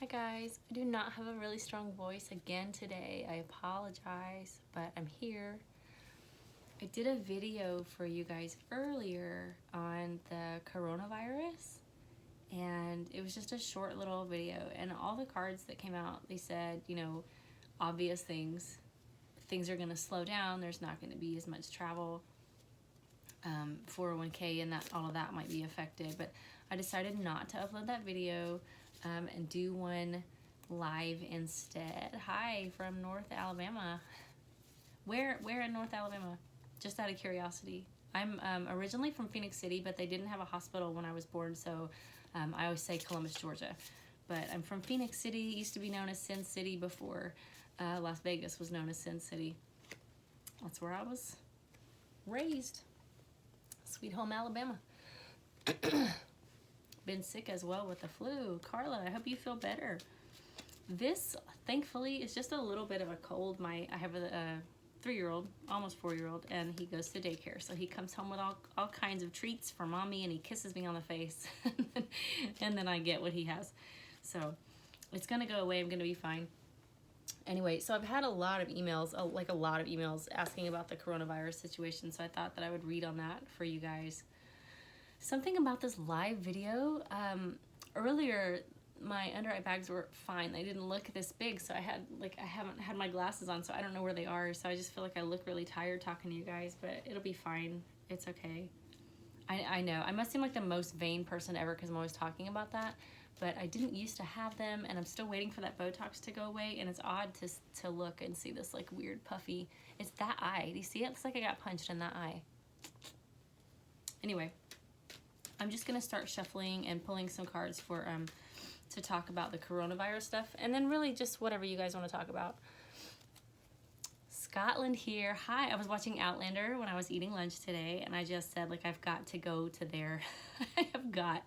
Hi guys, I do not have a really strong voice again today. I apologize, but I'm here. I did a video for you guys earlier on the coronavirus, and it was just a short little video, and all the cards that came out, they said, obvious things. Things are going to slow down. There's not going to be as much travel. 401k and that all of that might be affected, but I decided not to upload that video and do one live instead. Hi from North Alabama. Where in North Alabama? Just out of curiosity. I'm originally from Phoenix City, but they didn't have a hospital when I was born, so I always say Columbus, Georgia. But I'm from Phoenix City. It used to be known as Sin City before Las Vegas was known as Sin City. That's where I was raised. Sweet home Alabama. Been sick as well with the flu. Carla, I hope you feel better. This, thankfully, is just a little bit of a cold. I have a 3-year-old, almost 4-year-old, and he goes to daycare. So he comes home with all kinds of treats for mommy, and he kisses me on the face. And then I get what he has. So it's going to go away. I'm going to be fine. Anyway, so I've had a lot of emails, asking about the coronavirus situation. So I thought that I would read on that for you guys. Something about this live video, earlier my under eye bags were fine. They didn't look this big, so I haven't had my glasses on, so I don't know where they are. So I just feel like I look really tired talking to you guys, but it'll be fine. It's okay. I know, I must seem like the most vain person ever because I'm always talking about that, but I didn't used to have them, and I'm still waiting for that Botox to go away, and it's odd to look and see this like weird puffy. It's that eye. Do you see it? It looks like I got punched in that eye. Anyway, I'm just gonna start shuffling and pulling some cards for to talk about the coronavirus stuff, and then really just whatever you guys want to talk about. Scotland here. Hi, I was watching Outlander when I was eating lunch today, and I just said, like, I've got to go to there. I have got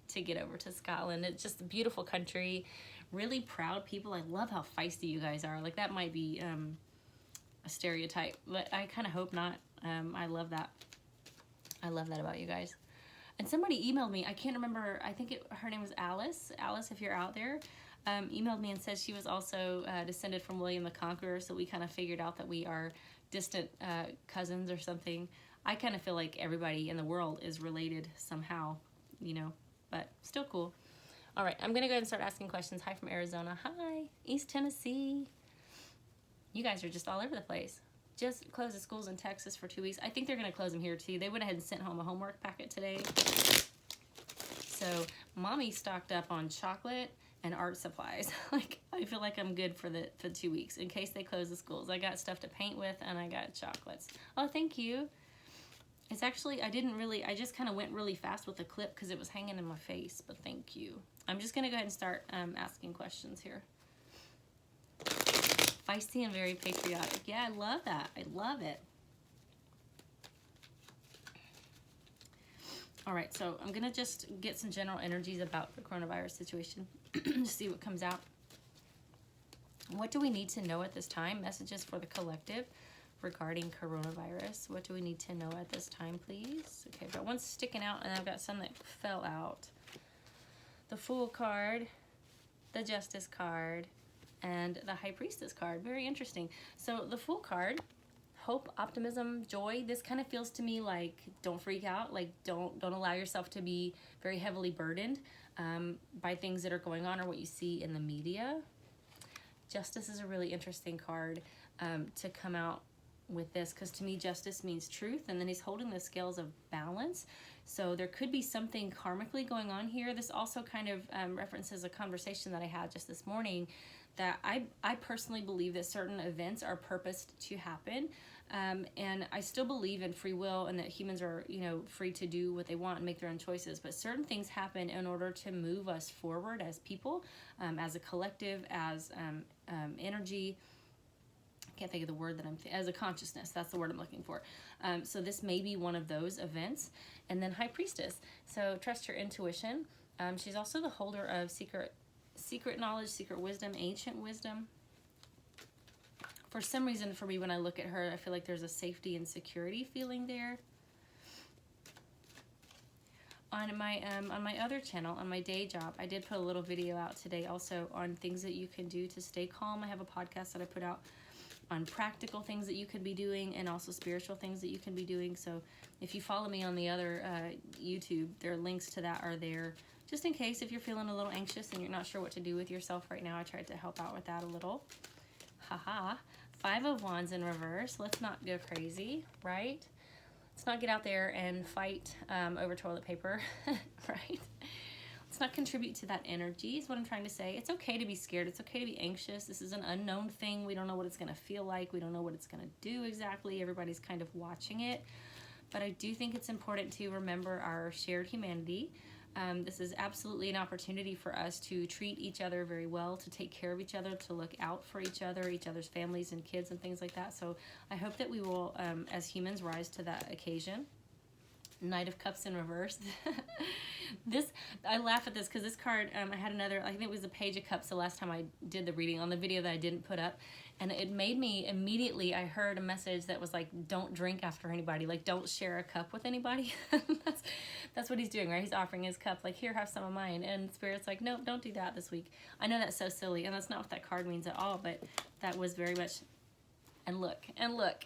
to get over to Scotland. It's just a beautiful country, really proud people. I love how feisty you guys are. Like, that might be a stereotype, but I kind of hope not. I love that. I love that about you guys. And somebody emailed me, I can't remember, I think her name was Alice. Alice, if you're out there, emailed me and said she was also descended from William the Conqueror, so we kind of figured out that we are distant cousins or something. I kind of feel like everybody in the world is related somehow, but still cool. All right, I'm going to go ahead and start asking questions. Hi from Arizona. Hi, East Tennessee. You guys are just all over the place. Just closed the schools in Texas for 2 weeks. I think they're going to close them here too. They went ahead and sent home a homework packet today. So mommy stocked up on chocolate and art supplies. Like, I feel like I'm good for 2 weeks in case they close the schools. I got stuff to paint with, and I got chocolates. Oh, thank you. It's actually, I just kind of went really fast with the clip because it was hanging in my face, but thank you. I'm just going to go ahead and start asking questions here. Feisty and very patriotic. Yeah, I love that. I love it. All right, so I'm going to just get some general energies about the coronavirus situation to see what comes out. What do we need to know at this time? Messages for the collective regarding coronavirus. What do we need to know at this time, please? Okay, I've got one sticking out, and I've got some that fell out. The Fool card, the Justice card, and the High Priestess card. Very interesting. So the Fool card, hope, optimism, joy. This kind of feels to me like don't freak out. Like don't allow yourself to be very heavily burdened by things that are going on or what you see in the media. Justice is a really interesting card to come out with this, because to me justice means truth, and then he's holding the scales of balance. So there could be something karmically going on here. This also kind of references a conversation that I had just this morning, that I personally believe that certain events are purposed to happen, and I still believe in free will and that humans are free to do what they want and make their own choices, but certain things happen in order to move us forward as people, as a collective, as energy. I can't think of the word that as a consciousness, that's the word I'm looking for. So this may be one of those events. And then High Priestess, so trust your intuition. She's also the holder of secret knowledge, secret wisdom, ancient wisdom. For some reason, for me, when I look at her, I feel like there's a safety and security feeling there. on my other channel, on my day job, I did put a little video out today also on things that you can do to stay calm. I have a podcast that I put out on practical things that you could be doing and also spiritual things that you can be doing. So if you follow me on the other YouTube, there are links to that are there, just in case if you're feeling a little anxious and you're not sure what to do with yourself right now. I tried to help out with that a little. Haha. 5 of Wands in reverse. Let's not go crazy, right? Let's not get out there and fight over toilet paper, right? Let's not contribute to that energy is what I'm trying to say. It's okay to be scared. It's okay to be anxious. This is an unknown thing. We don't know what it's going to feel like. We don't know what it's going to do exactly. Everybody's kind of watching it. But I do think it's important to remember our shared humanity. This is absolutely an opportunity for us to treat each other very well, to take care of each other, to look out for each other, each other's families and kids and things like that. So I hope that we will, as humans, rise to that occasion. Knight of Cups in reverse. I laugh at this because this card, I had another, I think it was the Page of Cups the last time I did the reading on the video that I didn't put up. And it made me immediately, I heard a message that was like, don't drink after anybody. Like, don't share a cup with anybody. That's what he's doing, right? He's offering his cup, like, here, have some of mine. And Spirit's like, nope, don't do that this week. I know that's so silly, and that's not what that card means at all, but that was very much, and look.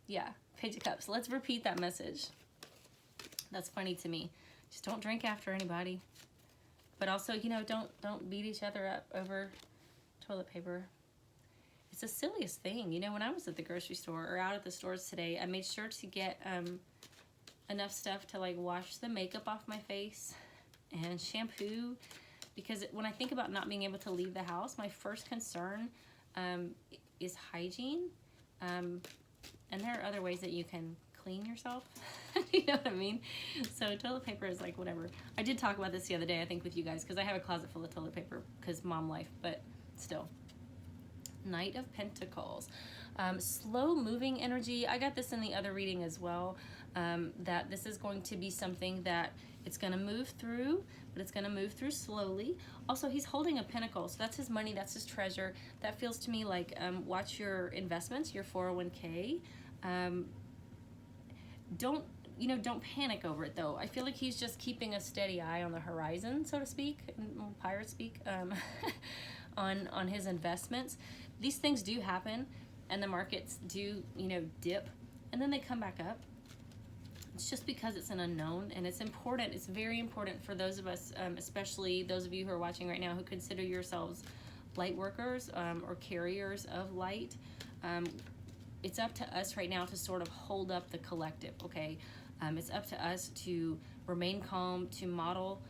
Yeah, Page of Cups. Let's repeat that message. That's funny to me. Just don't drink after anybody. But also, you know, don't beat each other up over toilet paper. It's the silliest thing. You know, when I was at the grocery store or out at the stores today, I made sure to get enough stuff to like wash the makeup off my face and shampoo, because when I think about not being able to leave the house, my first concern is hygiene. And there are other ways that you can clean yourself. You know what I mean? So toilet paper is like whatever. I did talk about this the other day, I think, with you guys, because I have a closet full of toilet paper because mom life, but still. Knight of Pentacles. Slow moving energy. I got this in the other reading as well, that this is going to be something that it's going to move through, but it's going to move through slowly. Also, he's holding a pentacle, so that's his money, that's his treasure. That feels to me like watch your investments, your 401k. Don't panic over it though. I feel like he's just keeping a steady eye on the horizon, so to speak, pirate speak, on his investments. These things do happen, and the markets do, dip, and then they come back up. It's just because it's an unknown, and it's important. It's very important for those of us, especially those of you who are watching right now who consider yourselves light workers or carriers of light. It's up to us right now to sort of hold up the collective, okay? It's up to us to remain calm, to model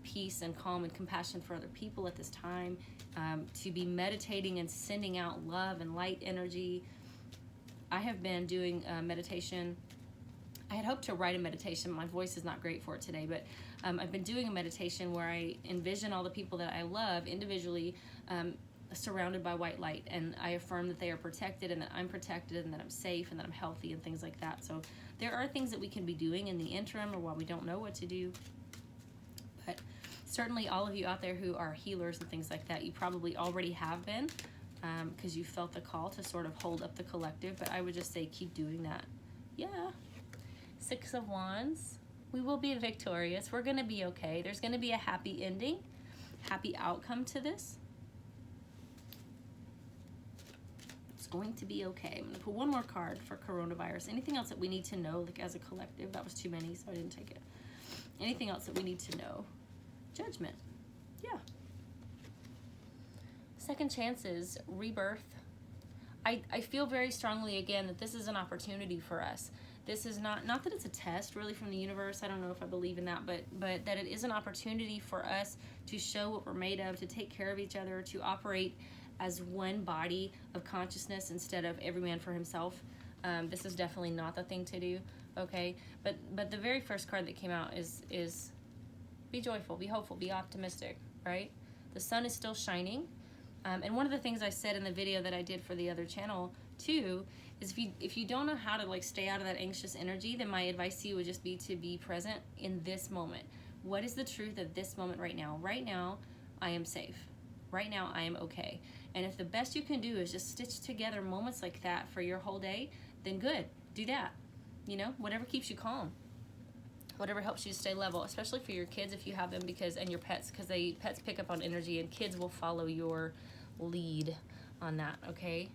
peace and calm and compassion for other people at this time, to be meditating and sending out love and light energy. I have been doing meditation. I had hoped to write a meditation. My voice is not great for it today, but I've been doing a meditation where I envision all the people that I love individually surrounded by white light, and I affirm that they are protected and that I'm protected and that I'm safe and that I'm healthy and things like that. So there are things that we can be doing in the interim or while we don't know what to do. But certainly all of you out there who are healers and things like that, you probably already have been, because you felt the call to sort of hold up the collective. But I would just say keep doing that. Yeah. 6 of Wands. We will be victorious. We're going to be okay. There's going to be a happy ending, happy outcome to this. It's going to be okay. I'm going to put one more card for coronavirus. Anything else that we need to know, like as a collective? That was too many, so I didn't take it. Anything else that we need to know? Judgment. Yeah. Second chances, rebirth. I feel very strongly again that this is an opportunity for us. This is not that it's a test really from the universe. I don't know if I believe in that, but that it is an opportunity for us to show what we're made of, to take care of each other, to operate as one body of consciousness instead of every man for himself. This is definitely not the thing to do, okay? But the very first card that came out is be joyful, be hopeful, be optimistic, right? The sun is still shining. And one of the things I said in the video that I did for the other channel too is if you don't know how to like stay out of that anxious energy, then my advice to you would just be to be present in this moment. What is the truth of this moment right now? Right now, I am safe. Right now, I am okay. And if the best you can do is just stitch together moments like that for your whole day, then good, do that. Whatever keeps you calm. Whatever helps you stay level, especially for your kids if you have them, and your pets, because pets pick up on energy, and kids will follow your lead on that, okay?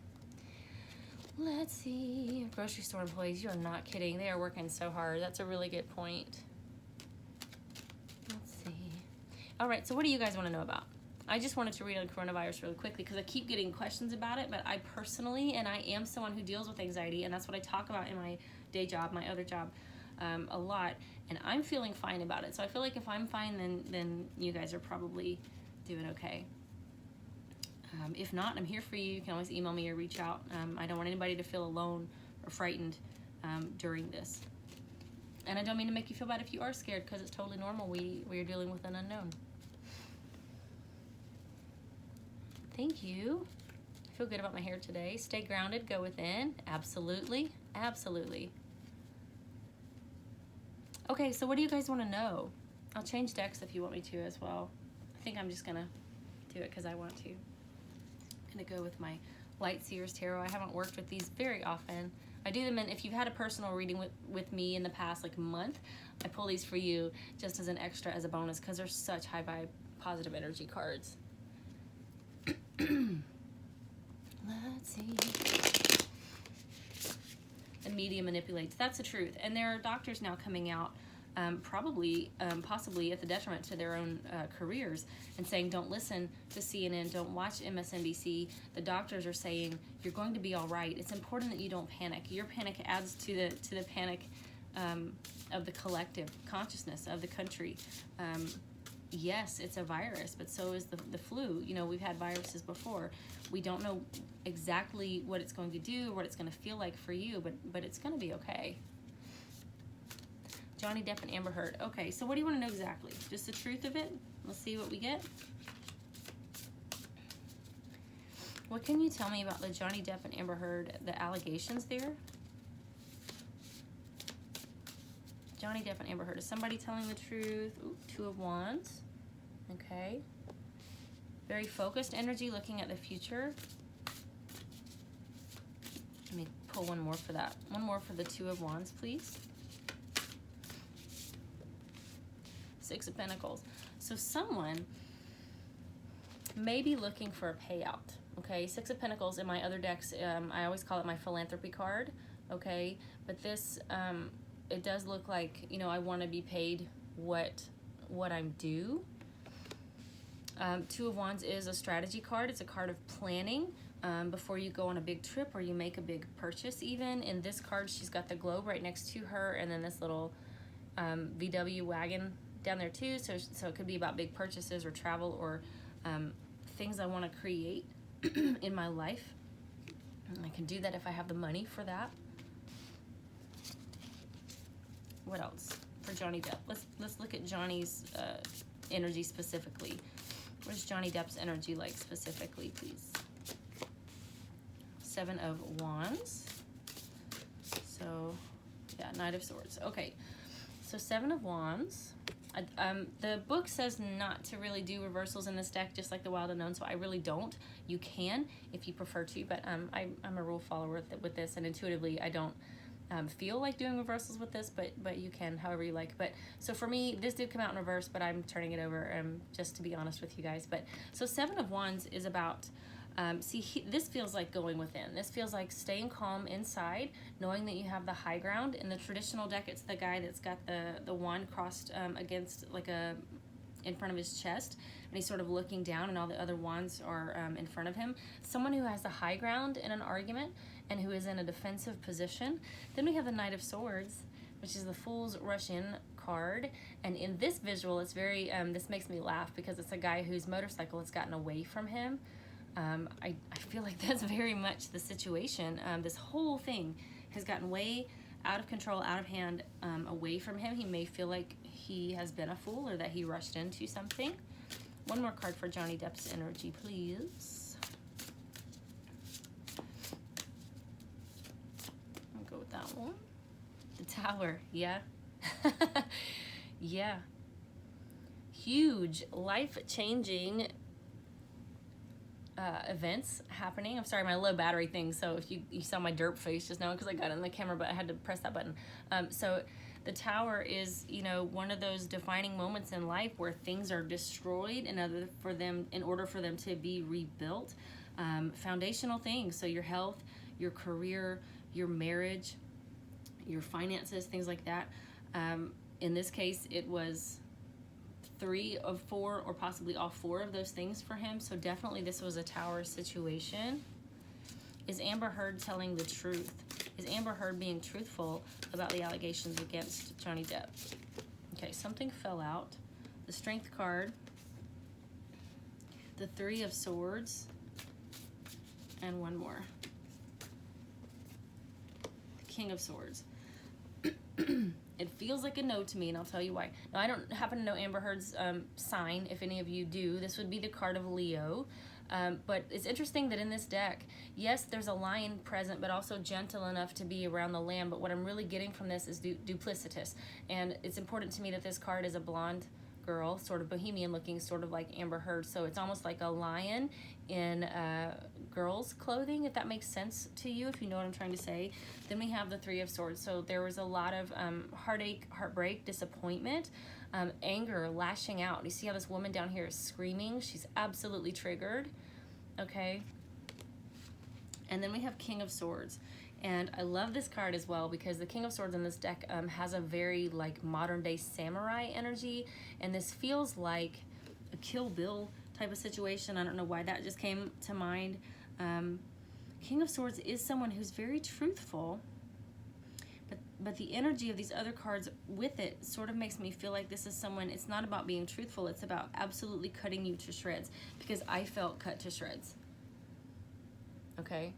Let's see. Grocery store employees, you are not kidding. They are working so hard. That's a really good point. Let's see. All right, so what do you guys want to know about? I just wanted to read on coronavirus really quickly because I keep getting questions about it, but I personally, and I am someone who deals with anxiety, and that's what I talk about in my day job, my other job, a lot, and I'm feeling fine about it. So I feel like if I'm fine, then you guys are probably doing okay. If not, I'm here for you. You can always email me or reach out. I don't want anybody to feel alone or frightened during this. And I don't mean to make you feel bad if you are scared, because it's totally normal. We are dealing with an unknown. Thank you. I feel good about my hair today. Stay grounded, go within. Absolutely, absolutely. Okay, so what do you guys want to know? I'll change decks if you want me to as well. I think I'm just gonna do it because I want to. I'm gonna go with my Light Seers Tarot. I haven't worked with these very often. I do them in, if you've had a personal reading with me in the past, like month, I pull these for you just as an extra, as a bonus, because they're such high vibe, positive energy cards. Let's see. The media manipulates. That's the truth. And there are doctors now coming out, possibly at the detriment to their own careers, and saying, don't listen to CNN, don't watch MSNBC. The doctors are saying, you're going to be all right. It's important that you don't panic. Your panic adds to the panic of the collective consciousness of the country. Yes, it's a virus, but so is the flu. You know, we've had viruses before. We don't know exactly what it's going to do, what it's going to feel like for you, but it's going to be okay. Johnny Depp and Amber Heard. Okay, so what do you want to know exactly? Just the truth of it? Let's see what we get. What can you tell me about the Johnny Depp and Amber Heard, the allegations there? Johnny Depp and Amber Heard. Is somebody telling the truth? Ooh, Two of Wands. Okay. Very focused energy, looking at the future. Let me pull one more for that. One more for the Two of Wands, please. Six of Pentacles. So someone may be looking for a payout. Okay, Six of Pentacles in my other decks, I always call it my philanthropy card. Okay, but this, it does look like, you know, I want to be paid what I'm due. Two of Wands is a strategy card. It's a card of planning before you go on a big trip or you make a big purchase even. In this card, she's got the globe right next to her, and then this little VW wagon down there too. So it could be about big purchases or travel or things I want to create in my life. I can do that if I have the money for that. What else for Johnny Depp? Let's look at Johnny's energy specifically. Where's Johnny Depp's energy like specifically, please? Seven of Wands. So, yeah, Knight of Swords. Okay, so Seven of Wands. The book says not to really do reversals in this deck, just like the Wild Unknown, so I really don't. You can if you prefer to, but I'm a rule follower with this, and intuitively I don't feel like doing reversals with this, but you can however you like. But so for me, this did come out in reverse, but I'm turning it over just to be honest with you guys. But so Seven of Wands is about this feels like going within. This feels like staying calm inside, knowing that you have the high ground. In the traditional deck, it's the guy that's got the wand crossed against like in front of his chest, and he's sort of looking down, and all the other wands are in front of him. Someone who has the high ground in an argument and who is in a defensive position. Then we have the Knight of Swords, which is the Fool's Rush In card, and in this visual, it's very this makes me laugh because it's a guy whose motorcycle has gotten away from him. I feel like that's very much the situation. This whole thing has gotten way out of control, out of hand, away from him. He may feel like he has been a fool or that he rushed into something. One more card for Johnny Depp's energy, please. I'll go with that one. The Tower, yeah. Yeah. Huge, life-changing events happening. I'm sorry, my low battery thing, so if you saw my derp face just now because I got it in the camera, but I had to press that button. So The Tower is, you know, one of those defining moments in life where things are destroyed in order for them to be rebuilt. Foundational things, so your health, your career, your marriage, your finances, things like that. In this case, it was 3 of 4, or possibly all 4 of those things for him. So definitely this was a Tower situation. Is Amber Heard telling the truth? Is Amber Heard being truthful about the allegations against Johnny Depp? Okay, something fell out. The Strength card, the 3 of Swords, and one more. The King of Swords. It feels like a no to me, and I'll tell you why. Now, I don't happen to know Amber Heard's sign. If any of you do, this would be the card of Leo. But it's interesting that in this deck, yes, there's a lion present, but also gentle enough to be around the lamb. But what I'm really getting from this is duplicitous. And it's important to me that this card is a blonde girl, sort of bohemian looking, sort of like Amber Heard. So it's almost like a lion in girls' clothing, if that makes sense to you, if you know what I'm trying to say. Then we have the 3 of Swords. So there was a lot of heartache, heartbreak, disappointment, anger, lashing out. You see how this woman down here is screaming? She's absolutely triggered. Okay. And then we have King of Swords. And I love this card as well because the King of Swords in this deck has a very like modern day samurai energy. And this feels like a Kill Bill type of situation. I don't know why that just came to mind. King of Swords is someone who's very truthful. But the energy of these other cards with it sort of makes me feel like this is someone, it's not about being truthful, it's about absolutely cutting you to shreds, because I felt cut to shreds. Okay?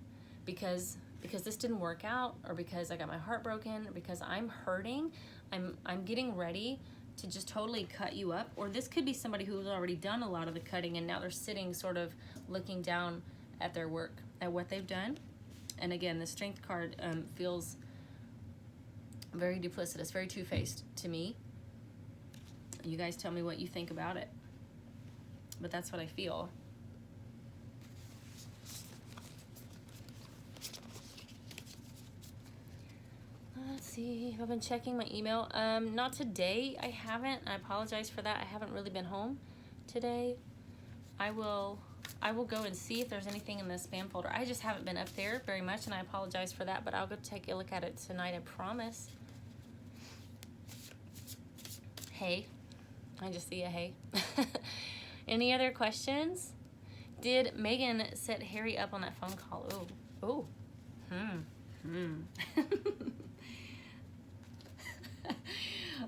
Because this didn't work out, or because I got my heart broken, or because I'm hurting, I'm getting ready to just totally cut you up. Or this could be somebody who's already done a lot of the cutting and now they're sitting sort of looking down at their work, at what they've done. And again, the Strength card feels very duplicitous, very two-faced to me. You guys tell me what you think about it. But that's what I feel. Let's see, have I been checking my email? Not today, I haven't. I apologize for that. I haven't really been home today. I will go and see if there's anything in the spam folder. I just haven't been up there very much, and I apologize for that, but I'll go take a look at it tonight, I promise. Hey, I just see a hey. Any other questions? Did Meghan set Harry up on that phone call? Oh,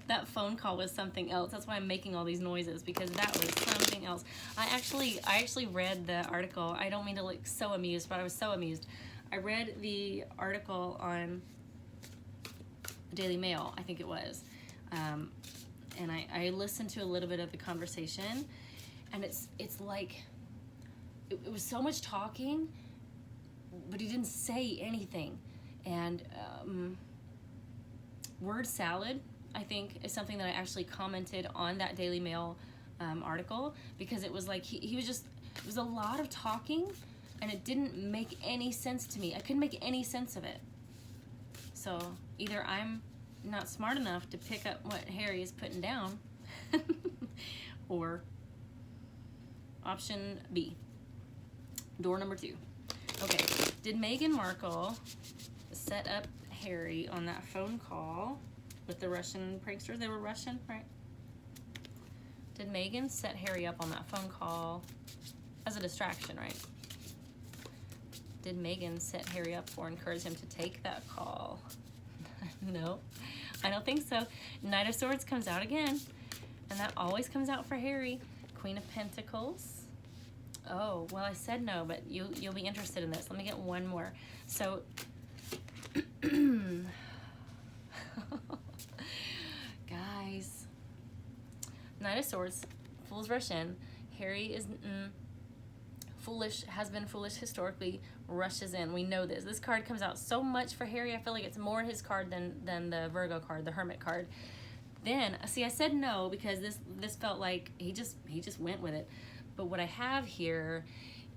That phone call was something else. That's why I'm making all these noises, because that was something else. I actually read the article. I don't mean to look so amused, but I was so amused. I read the article on Daily Mail, I think it was. And I listened to a little bit of the conversation, and it's like, it was so much talking, but he didn't say anything. And word salad, I think, is something that I actually commented on that Daily Mail article, because it was like, he was just, it was a lot of talking, and it didn't make any sense to me. I couldn't make any sense of it. So either I'm not smart enough to pick up what Harry is putting down, or option B, door number 2. Okay, did Meghan Markle set up Harry on that phone call with the Russian pranksters? They were Russian, right? Did Meghan set Harry up on that phone call as a distraction, right? Did Meghan set Harry up or encourage him to take that call? No, I don't think so. Knight of Swords comes out again, and that always comes out for Harry. Queen of Pentacles. Oh, well, I said no, but you'll be interested in this. Let me get one more. So, guys, Knight of Swords, Fool's Russian. Harry is foolish, has been foolish historically, rushes in. We know this. This card comes out so much for Harry. I feel like it's more his card than the Virgo card, the Hermit card. Then, see, I said no because this felt like he just went with it. But what I have here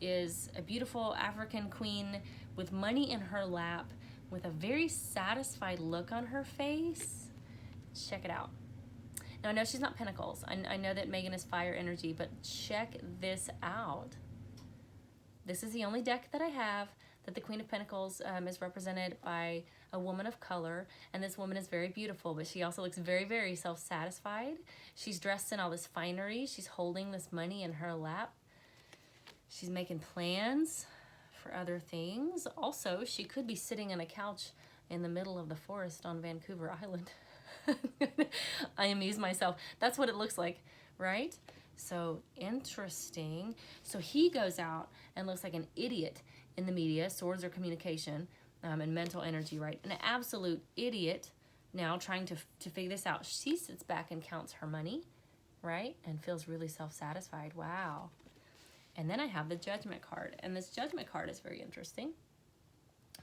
is a beautiful African queen with money in her lap, with a very satisfied look on her face. Check it out. Now, I know she's not Pentacles. I know that Meghan is fire energy, but check this out. This is the only deck that I have that the Queen of Pentacles is represented by a woman of color, and this woman is very beautiful, but she also looks very, very self-satisfied. She's dressed in all this finery. She's holding this money in her lap. She's making plans for other things. Also, she could be sitting on a couch in the middle of the forest on Vancouver Island. I amuse myself. That's what it looks like, right? So interesting. So he goes out and looks like an idiot in the media, swords or communication, and mental energy, right? An absolute idiot now trying to figure this out. She sits back and counts her money, right? And feels really self-satisfied. Wow. And then I have the Judgment card. And this Judgment card is very interesting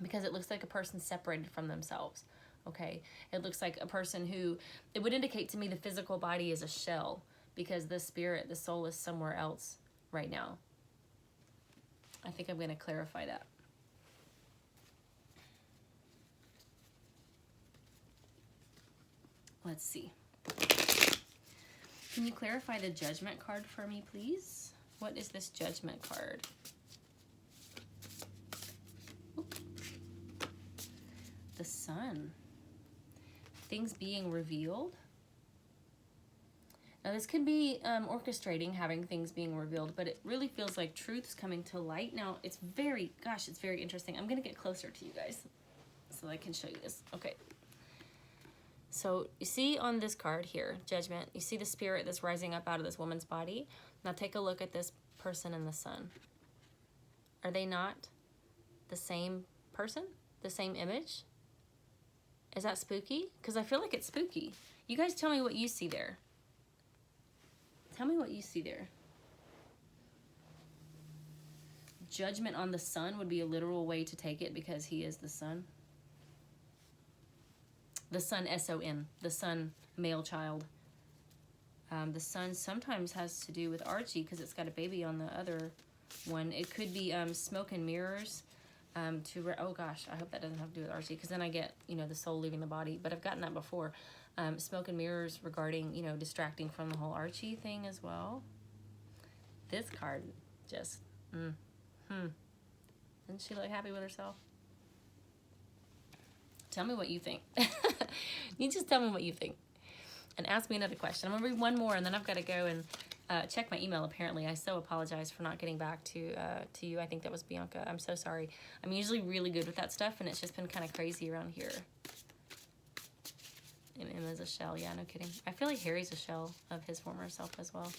because it looks like a person separated from themselves. Okay, it looks like a person who, it would indicate to me the physical body is a shell because the spirit, the soul is somewhere else right now. I think I'm going to clarify that. Let's see. Can you clarify the Judgment card for me, please? What is this Judgment card? Oop. The Sun. Things being revealed. Now this could be orchestrating having things being revealed, but it really feels like truth's coming to light. Now it's very, gosh, it's very interesting. I'm going to get closer to you guys so I can show you this. Okay. So you see on this card here, Judgment, you see the spirit that's rising up out of this woman's body. Now take a look at this person and the Sun. Are they not the same person? The same image? Is that spooky? Because I feel like it's spooky. You guys tell me what you see there. Tell me what you see there. Judgment on the Sun would be a literal way to take it because he is the Sun. The Sun, S-O-N. The Sun, male child. The Sun sometimes has to do with Archie because it's got a baby on the other one. It could be smoke and mirrors. Oh gosh, I hope that doesn't have to do with Archie because then I get, you know, the soul leaving the body. But I've gotten that before. Smoke and mirrors regarding, you know, distracting from the whole Archie thing as well. This card just, Doesn't she look happy with herself? Tell me what you think. You just tell me what you think. And ask me another question. I'm going to read one more and then I've got to go and check my email apparently. I so apologize for not getting back to you. I think that was Bianca. I'm so sorry. I'm usually really good with that stuff and it's just been kind of crazy around here. And Emma's a shell. Yeah, no kidding. I feel like Harry's a shell of his former self as well.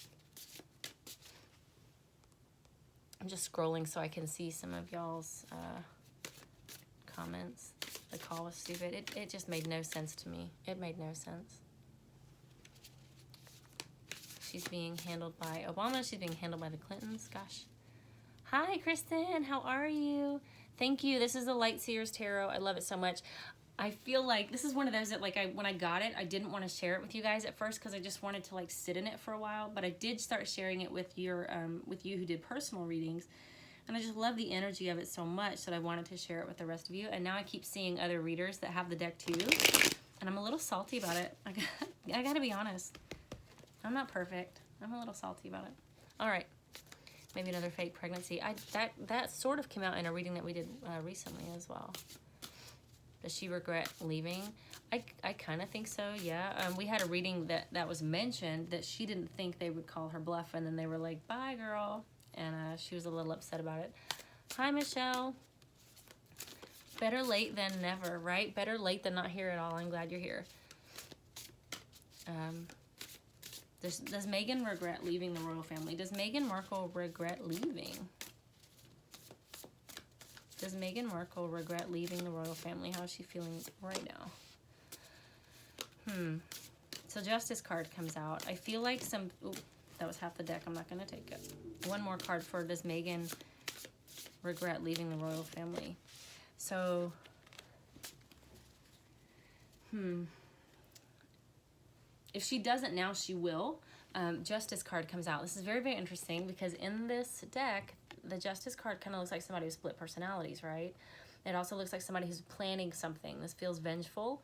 I'm just scrolling so I can see some of y'all's comments. The call was stupid. It just made no sense to me. It made no sense. She's being handled by Obama. She's being handled by the Clintons. Gosh. Hi, Kristen. How are you? Thank you. This is the Light Seers Tarot. I love it so much. I feel like this is one of those that, like, when I got it, I didn't want to share it with you guys at first because I just wanted to, like, sit in it for a while. But I did start sharing it with you who did personal readings. And I just love the energy of it so much that I wanted to share it with the rest of you. And now I keep seeing other readers that have the deck too. And I'm a little salty about it. I gotta be honest. I'm not perfect. I'm a little salty about it. All right. Maybe another fake pregnancy. That sort of came out in a reading that we did recently as well. Does she regret leaving? I kind of think so, yeah. We had a reading that was mentioned that she didn't think they would call her bluff. And then they were like, bye, girl. And she was a little upset about it. Hi, Michelle. Better late than never, right? Better late than not here at all. I'm glad you're here. Does Meghan regret leaving the royal family? Does Meghan Markle regret leaving? Does Meghan Markle regret leaving the royal family? How is she feeling right now? So Justice card comes out. I feel like some... Ooh, that was half the deck. I'm not going to take it. One more card for does Meghan regret leaving the royal family? So, if she doesn't now, she will. Justice card comes out. This is very, very interesting because in this deck, the Justice card kind of looks like somebody who split personalities, right? It also looks like somebody who's planning something. This feels vengeful.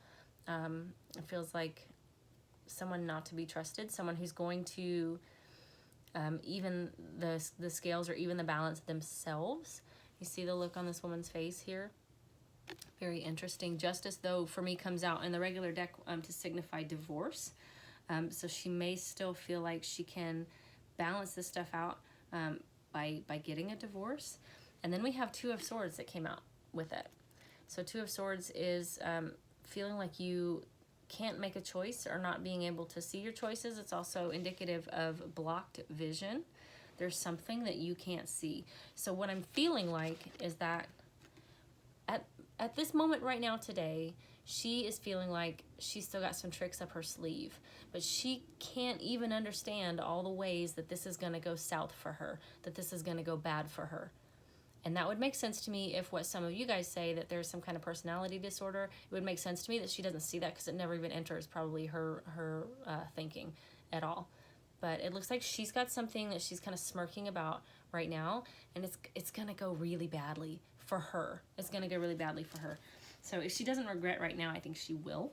It feels like someone not to be trusted, someone who's going to even the scales or even the balance themselves. You see the look on this woman's face here? Very interesting. Justice, though, for me comes out in the regular deck to signify divorce. So she may still feel like she can balance this stuff out by getting a divorce. And then we have Two of Swords that came out with it. So Two of Swords is feeling like you can't make a choice or not being able to see your choices. It's also indicative of blocked vision. There's something that you can't see. So what I'm feeling like is that at this moment right now today, she is feeling like she's still got some tricks up her sleeve, but she can't even understand all the ways that this is going to go south for her, that this is going to go bad for her. And that would make sense to me if what some of you guys say, that there's some kind of personality disorder, it would make sense to me that she doesn't see that because it never even enters probably her thinking at all. But it looks like she's got something that she's kind of smirking about right now, and it's going to go really badly for her. It's going to go really badly for her. So if she doesn't regret right now, I think she will.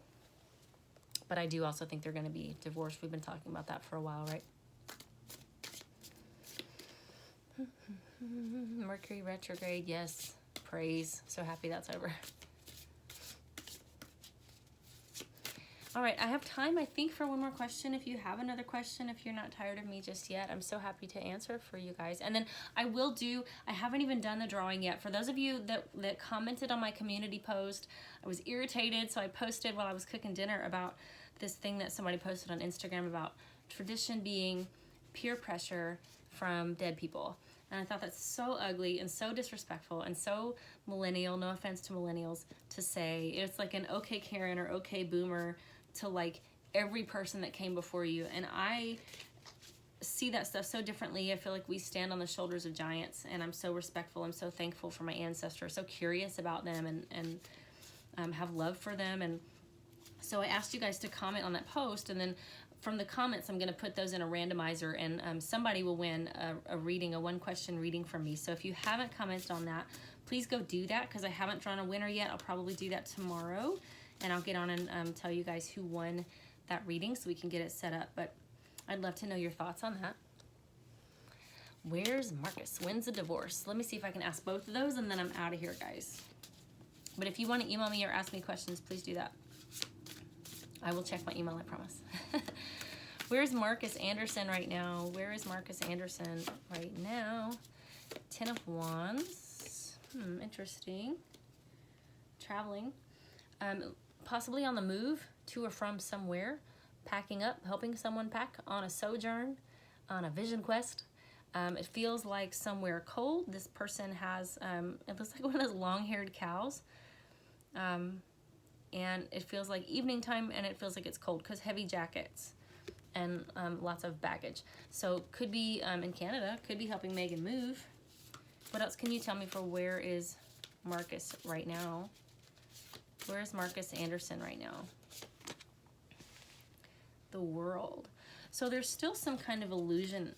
But I do also think they're going to be divorced. We've been talking about that for a while, right? Mercury retrograde, yes. Praise. So happy that's over. All right, I have time, I think, for one more question. If you have another question, if you're not tired of me just yet, I'm so happy to answer for you guys. And then I haven't even done the drawing yet. For those of you that commented on my community post, I was irritated, so I posted while I was cooking dinner about this thing that somebody posted on Instagram about tradition being peer pressure from dead people. And I thought that's so ugly and so disrespectful and so millennial, no offense to millennials, to say. It's like an okay Karen or okay boomer to like every person that came before you. And I see that stuff so differently. I feel like we stand on the shoulders of giants, and I'm so respectful. I'm so thankful for my ancestors, so curious about them and have love for them. And so I asked you guys to comment on that post, and then from the comments, I'm going to put those in a randomizer, and somebody will win a reading, a one-question reading from me. So if you haven't commented on that, please go do that, because I haven't drawn a winner yet. I'll probably do that tomorrow, and I'll get on and tell you guys who won that reading so we can get it set up. But I'd love to know your thoughts on that. Where's Marcus? When's the divorce? Let me see if I can ask both of those, and then I'm out of here, guys. But if you want to email me or ask me questions, please do that. I will check my email, I promise. Where's Marcus Anderson right now? Where is Marcus Anderson right now? 10 of Wands. Interesting. Traveling. Possibly on the move to or from somewhere. Packing up, helping someone pack, on a sojourn, on a vision quest. It feels like somewhere cold. This person has, it looks like one of those long-haired cows. And it feels like evening time, and it feels like it's cold because heavy jackets and lots of baggage. So could be in Canada, could be helping Meghan move. What else can you tell me for where is Marcus right now? Where is Marcus Anderson right now? The World. So there's still some kind of illusion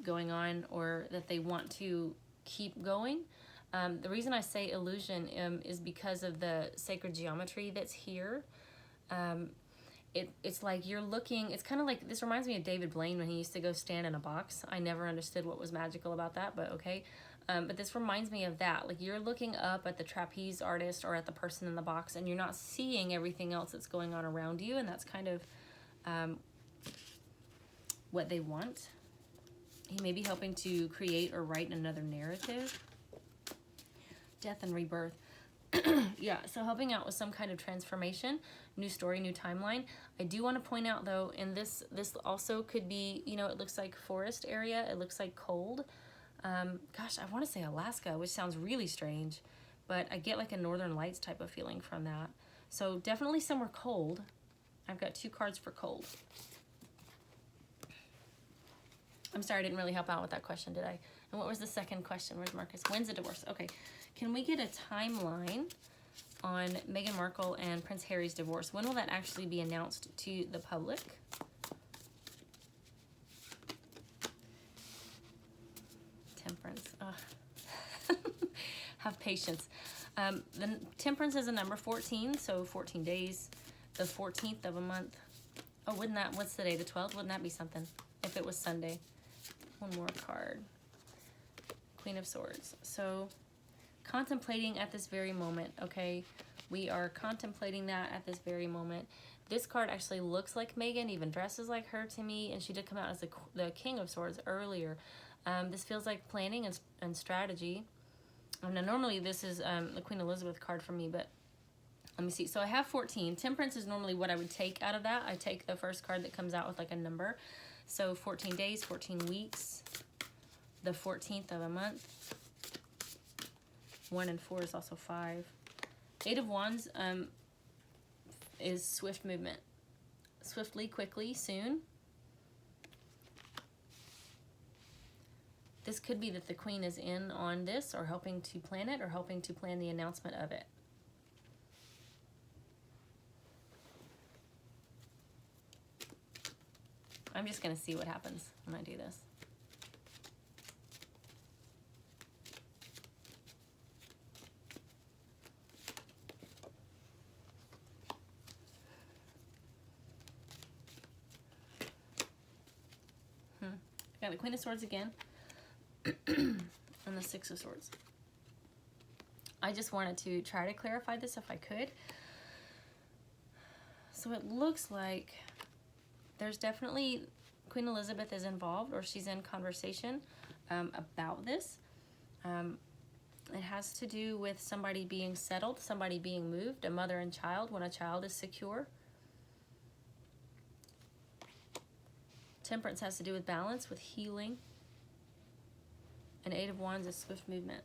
going on, or that they want to keep going. The reason I say illusion is because of the sacred geometry that's here. It's like you're looking, it's kind of like, this reminds me of David Blaine when he used to go stand in a box. I never understood what was magical about that, but okay. But this reminds me of that. Like you're looking up at the trapeze artist or at the person in the box, and you're not seeing everything else that's going on around you, and that's kind of what they want. He may be helping to create or write another narrative. Death and rebirth. Yeah, so helping out with some kind of transformation, new story, new timeline. I do want to point out though, in this also could be, you know, it looks like forest area, it looks like cold. Gosh, I want to say Alaska, which sounds really strange, but I get like a Northern Lights type of feeling from that. So definitely somewhere cold. I've got 2 cards for cold. I'm sorry, I didn't really help out with that question, did I? And what was the second question? Where's Marcus? When's the divorce? Okay. Can we get a timeline on Meghan Markle and Prince Harry's divorce? When will that actually be announced to the public? Temperance. Have patience. The Temperance is a number 14, so 14 days. The 14th of a month. Oh, wouldn't that, what's the day, the 12th? Wouldn't that be something if it was Sunday? One more card. Queen of Swords. So, contemplating at this very moment, okay? We are contemplating that at this very moment. This card actually looks like Meghan, even dresses like her to me, and she did come out as the King of Swords earlier. This feels like planning and strategy. Now, normally this is the Queen Elizabeth card for me, but let me see. So I have 14. Temperance is normally what I would take out of that. I take the first card that comes out with like a number. So 14 days, 14 weeks, the 14th of a month. 1 and 4 is also 5. 8 of Wands is swift movement. Swiftly, quickly, soon. This could be that the Queen is in on this, or helping to plan it, or helping to plan the announcement of it. I'm just going to see what happens when I do this. Got the Queen of Swords again. And the Six of Swords. I just wanted to try to clarify this if I could. So it looks like there's definitely Queen Elizabeth is involved, or she's in conversation about this. It has to do with somebody being settled, somebody being moved, a mother and child when a child is secure. Temperance has to do with balance, with healing. And 8 of Wands is swift movement.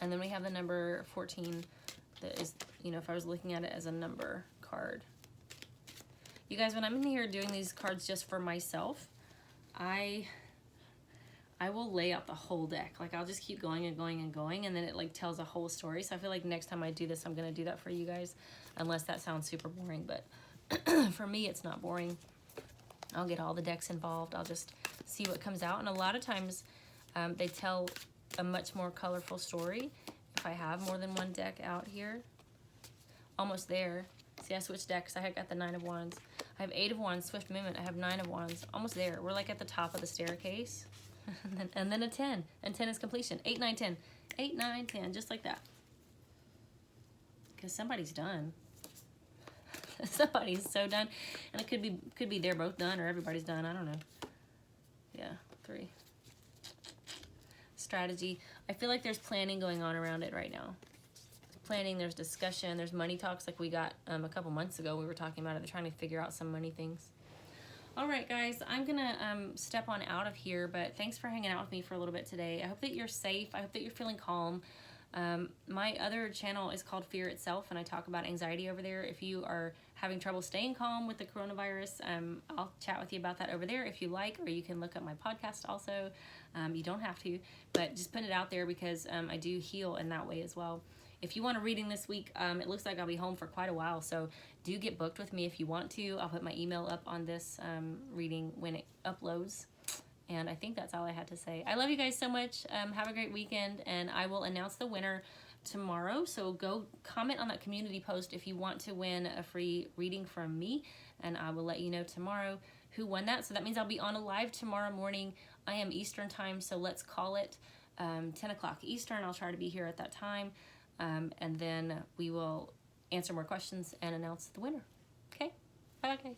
And then we have the number 14 that is, you know, if I was looking at it as a number card. You guys, when I'm in here doing these cards just for myself, I will lay out the whole deck. Like, I'll just keep going and going and going, and then it like tells a whole story. So I feel like next time I do this, I'm going to do that for you guys, unless that sounds super boring. But for me, it's not boring. I'll get all the decks involved. I'll just see what comes out. And a lot of times they tell a much more colorful story if I have more than one deck out here. Almost there. See, I switched decks. I got the 9 of Wands. I have 8 of Wands, swift movement. I have 9 of Wands. Almost there. We're like at the top of the staircase. and then a 10. And 10 is completion. 8, 9, 10. 8, 9, 10. Just like that. Because somebody's done. Somebody's so done. And it could be they're both done, or everybody's done. I don't know. Yeah, 3. Strategy. I feel like there's planning going on around it right now. Planning, there's discussion, there's money talks like we got a couple months ago. We were talking about it. They're trying to figure out some money things. All right, guys, I'm going to step on out of here, but thanks for hanging out with me for a little bit today. I hope that you're safe. I hope that you're feeling calm. My other channel is called Fear Itself, and I talk about anxiety over there. If you are having trouble staying calm with the coronavirus, I'll chat with you about that over there if you like, or you can look up my podcast also. You don't have to, but just put it out there because I do heal in that way as well. If you want a reading this week, it looks like I'll be home for quite a while, so do get booked with me if you want to. I'll put my email up on this reading when it uploads. And I think that's all I had to say. I love you guys so much. Have a great weekend, and I will announce the winner tomorrow. So go comment on that community post if you want to win a free reading from me, and I will let you know tomorrow who won that. So that means I'll be on a live tomorrow morning. I am Eastern time, so let's call it 10 o'clock Eastern. I'll try to be here at that time, and then we will answer more questions and announce the winner. Okay? Bye, guys.